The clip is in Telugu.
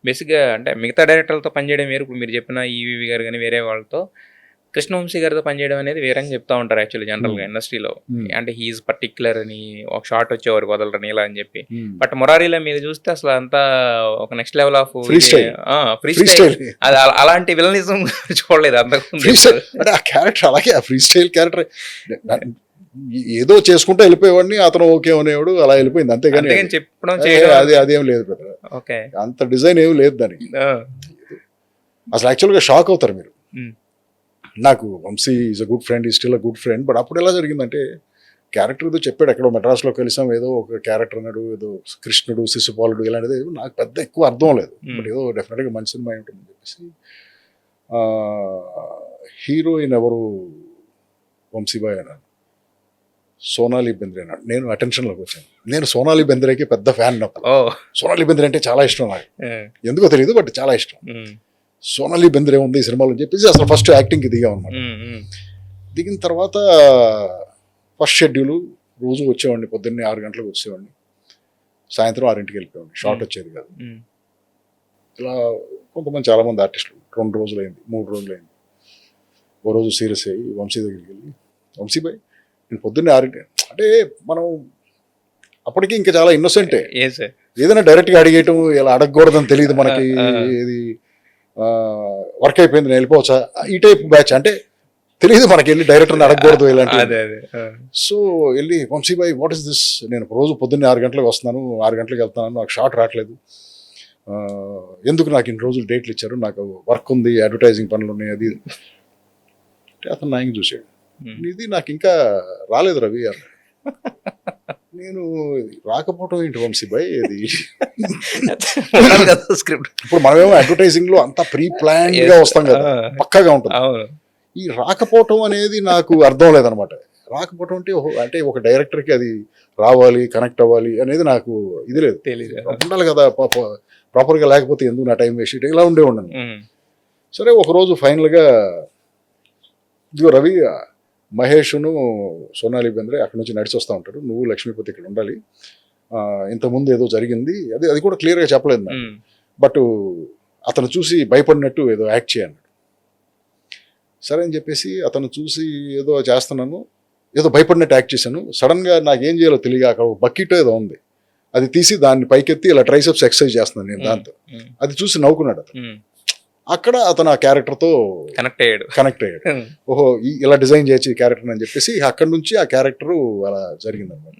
బేసిక్‌గా అంటే మిగతా డైరెక్టర్లతో పనిచేయడం వేరు. ఇప్పుడు మీరు చెప్పిన ఈవీవి గారు గాని వేరే వాళ్ళతో కృష్ణవంశీ గారితో పనిచేయడం అనేది వేరని చెప్తా ఉంటారు యాక్చువల్లీ జనరల్‌గా ఇండస్ట్రీలో. అంటే హి ఈజ్ పర్టిక్యులర్ అని ఒక షాట్ వచ్చేవరకు వదలరని ఇలా అని చెప్పి. బట్ మురారిలో మీరు చూస్తే అసలు అంతా ఒక next level of free style. Free style. అది అలాంటి విలనిజం చూడలేదు అంతకుముందు. అంటే ఆ క్యారెక్టర్ అలాగే ఆ ఫ్రీ స్టైల్ క్యారెక్టర్ ఏదో చేసుకుంటూ వెళ్ళిపోయేవాడిని, అతను ఓకే అనేవాడు, అలా వెళ్ళిపోయింది అంతేగాని చెప్పడం అది అదేం లేదు బ్రదర్. ఓకే, అంత డిజైన్ ఏం లేదు దానికి. అసలు యాక్చువల్గా షాక్ అవుతారు మీరు. నాకు Vamshi is a good friend, he still a good friend. But అప్పుడు ఎలా జరిగిందంటే క్యారెక్టర్ ఏదో చెప్పాడు, ఎక్కడో మెడ్రాస్లో కలిసాం, ఏదో ఒక క్యారెక్టర్ అన్నాడు, ఏదో కృష్ణుడు శిశుపాలుడు ఇలాంటిది నాకు పెద్ద ఎక్కువ అర్థం లేదు. బట్ ఏదో డెఫినెట్గా మంచి సినిమా ఉంటుందని చెప్పేసి హీరోయిన్ ఎవరు వంశీబాయ్ అన్నాడు, సోనాలి బెంద్రే అన్నాడు. నేను అటెన్షన్లోకి వచ్చాను. నేను సోనాలి బెంద్రేకి పెద్ద ఫ్యాన్. నాకు సోనాలి బెంద్రే అంటే చాలా ఇష్టం, నాకు ఎందుకో తెలియదు బట్ చాలా ఇష్టం. సోనాలి బెంద్రే ఉంది ఈ సినిమాలో అని చెప్పేసి అసలు ఫస్ట్ యాక్టింగ్కి దిగామన్నమాట. దిగిన తర్వాత ఫస్ట్ షెడ్యూల్ రోజు వచ్చేవాడిని, పొద్దున్నే 6 గంటలకు వచ్చేవాడిని, సాయంత్రం 6ంటికి వెళ్ళిపోయాడిని. షార్ట్ వచ్చేది కాదు. ఇలా కొంతమంది చాలామంది ఆర్టిస్టులు 2 రోజులు అయింది, 3 రోజులు అయింది. ఓ రోజు సీరియస్ అయ్యి వంశీ దగ్గరికి వెళ్ళి, వంశీబాయ్ నేను పొద్దున్నే 6 అంటే మనం అప్పటికి ఇంకా చాలా ఇన్నోసెంటే, ఏదైనా డైరెక్ట్గా అడిగేయటం, ఇలా అడగకూడదని తెలియదు మనకి. ఇది వర్క్ అయిపోయింది నేను వెళ్ళిపోవచ్చా ఈ టైప్ బ్యాచ్ అంటే తెలియదు మనకి, వెళ్ళి డైరెక్టర్ని అడగకూడదు ఇలాంటి. సో వెళ్ళి వంశీబాయ్ వాట్ ఇస్ దిస్, నేను రోజు పొద్దున్నే 6 గంటలకు వస్తున్నాను, 6 గంటలకు వెళ్తున్నాను, నాకు షార్ట్ రావట్లేదు, ఎందుకు నాకు ఇన్ని రోజులు డేట్లు ఇచ్చారు, నాకు వర్క్ ఉంది, అడ్వర్టైజింగ్ పనులు ఉన్నాయి, అది అంటే అతను నాయకు చూసాడు. ఇది నాకు ఇంకా రాలేదు రవి అని. నేను రాకపోవటం ఏంటి వంశీబాయ్, ఇది స్క్రిప్ట్ ఇప్పుడు మనమేమో అడ్వర్టైజింగ్ లో అంతా ప్రీ ప్లాన్ గా వస్తాం కదా, పక్కాగా ఉంటుంది. ఈ రాకపోవటం అనేది నాకు అర్థం లేదనమాట. రాకపోవటం అంటే ఒక డైరెక్టర్కి అది రావాలి, కనెక్ట్ అవ్వాలి అనేది నాకు ఇది లేదు, ఉండాలి కదా ప్రాపర్గా, లేకపోతే ఎందుకు నా టైం వేస్ట్, ఇలా ఉండే ఉండను. సరే ఒకరోజు ఫైనల్గా ఇదిగో రవి, మహేష్ను సోనాలి బెంద్రే అక్కడి నుంచి నడిచి వస్తూ ఉంటాడు, నువ్వు లక్ష్మీపతి ఇక్కడ ఉండాలి, ఇంతకుముందు ఏదో జరిగింది, అది కూడా క్లియర్గా చెప్పలేదు నాకు, బట్ అతను చూసి భయపడినట్టు ఏదో యాక్ట్ చేయన్నాడు. సరే అని చెప్పేసి అతను చూసి ఏదో చేస్తున్నాను, ఏదో భయపడినట్టు యాక్ట్ చేశాను. సడన్గా నాకు ఏం చేయాలో తెలియక అక్కడ బకెట్ ఏదో ఉంది, అది తీసి దాన్ని పైకెత్తి ఇలా ట్రైసెప్స్ ఎక్సర్సైజ్ చేస్తున్నాను నేను దాంతో. అది చూసి నవ్వుకున్నాడు అతను. అక్కడ అతను ఆ క్యారెక్టర్తో కనెక్ట్ అయ్యాడు. ఓహో ఇలా డిజైన్ చేయొచ్చు ఈ క్యారెక్టర్ అని చెప్పేసి అక్కడి నుంచి ఆ క్యారెక్టర్ అలా జరిగింది అనమాట.